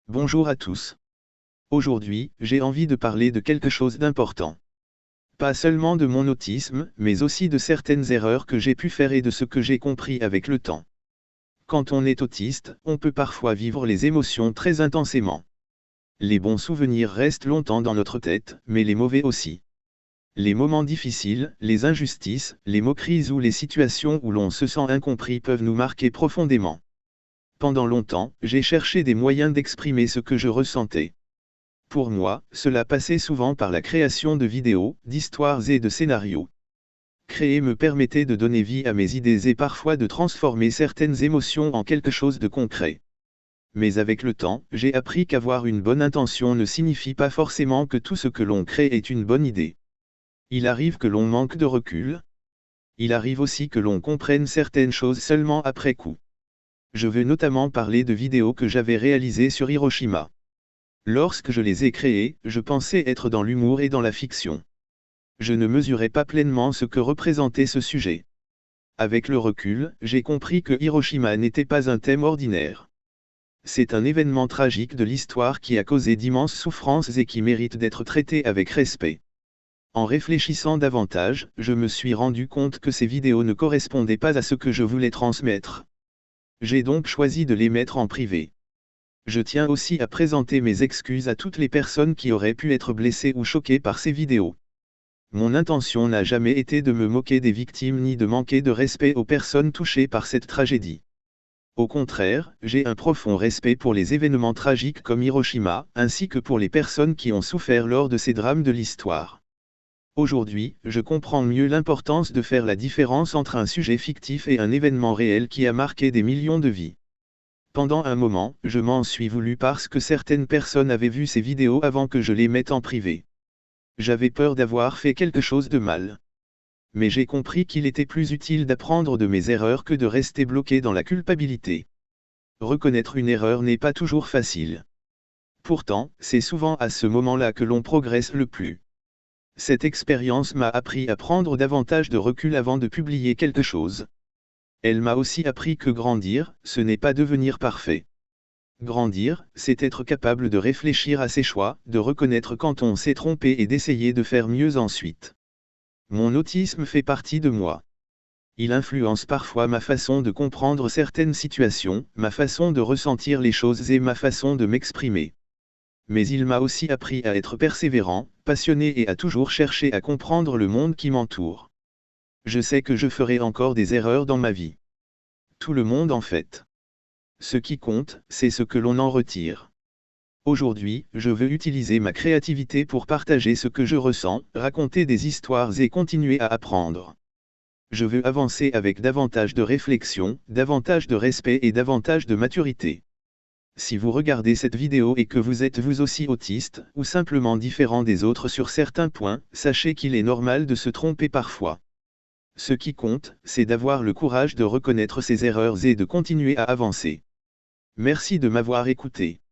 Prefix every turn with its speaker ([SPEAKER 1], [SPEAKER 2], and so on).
[SPEAKER 1] Bonjour à tous. Aujourd'hui, j'ai envie de parler de quelque chose d'important. Pas seulement de mon autisme, mais aussi de certaines erreurs que j'ai pu faire et de ce que j'ai compris avec le temps. Quand on est autiste, on peut parfois vivre les émotions très intensément. Les bons souvenirs restent longtemps dans notre tête, mais les mauvais aussi. Les moments difficiles, les injustices, les moqueries ou les situations où l'on se sent incompris peuvent nous marquer profondément. Pendant longtemps, j'ai cherché des moyens d'exprimer ce que je ressentais. Pour moi, cela passait souvent par la création de vidéos, d'histoires et de scénarios. Créer me permettait de donner vie à mes idées et parfois de transformer certaines émotions en quelque chose de concret. Mais avec le temps, j'ai appris qu'avoir une bonne intention ne signifie pas forcément que tout ce que l'on crée est une bonne idée. Il arrive que l'on manque de recul. Il arrive aussi que l'on comprenne certaines choses seulement après coup. Je veux notamment parler de vidéos que j'avais réalisées sur Hiroshima. Lorsque je les ai créées, je pensais être dans l'humour et dans la fiction. Je ne mesurais pas pleinement ce que représentait ce sujet. Avec le recul, j'ai compris que Hiroshima n'était pas un thème ordinaire. C'est un événement tragique de l'histoire qui a causé d'immenses souffrances et qui mérite d'être traité avec respect. En réfléchissant davantage, je me suis rendu compte que ces vidéos ne correspondaient pas à ce que je voulais transmettre. J'ai donc choisi de les mettre en privé. Je tiens aussi à présenter mes excuses à toutes les personnes qui auraient pu être blessées ou choquées par ces vidéos. Mon intention n'a jamais été de me moquer des victimes ni de manquer de respect aux personnes touchées par cette tragédie. Au contraire, j'ai un profond respect pour les événements tragiques comme Hiroshima, ainsi que pour les personnes qui ont souffert lors de ces drames de l'histoire. Aujourd'hui, je comprends mieux l'importance de faire la différence entre un sujet fictif et un événement réel qui a marqué des millions de vies. Pendant un moment, je m'en suis voulu parce que certaines personnes avaient vu ces vidéos avant que je les mette en privé. J'avais peur d'avoir fait quelque chose de mal. Mais j'ai compris qu'il était plus utile d'apprendre de mes erreurs que de rester bloqué dans la culpabilité. Reconnaître une erreur n'est pas toujours facile. Pourtant, c'est souvent à ce moment-là que l'on progresse le plus. Cette expérience m'a appris à prendre davantage de recul avant de publier quelque chose. Elle m'a aussi appris que grandir, ce n'est pas devenir parfait. Grandir, c'est être capable de réfléchir à ses choix, de reconnaître quand on s'est trompé et d'essayer de faire mieux ensuite. Mon autisme fait partie de moi. Il influence parfois ma façon de comprendre certaines situations, ma façon de ressentir les choses et ma façon de m'exprimer. Mais il m'a aussi appris à être persévérant, passionné et à toujours chercher à comprendre le monde qui m'entoure. Je sais que je ferai encore des erreurs dans ma vie. Tout le monde en fait. Ce qui compte, c'est ce que l'on en retire. Aujourd'hui, je veux utiliser ma créativité pour partager ce que je ressens, raconter des histoires et continuer à apprendre. Je veux avancer avec davantage de réflexion, davantage de respect et davantage de maturité. Si vous regardez cette vidéo et que vous êtes vous aussi autiste, ou simplement différent des autres sur certains points, sachez qu'il est normal de se tromper parfois. Ce qui compte, c'est d'avoir le courage de reconnaître ses erreurs et de continuer à avancer. Merci de m'avoir écouté.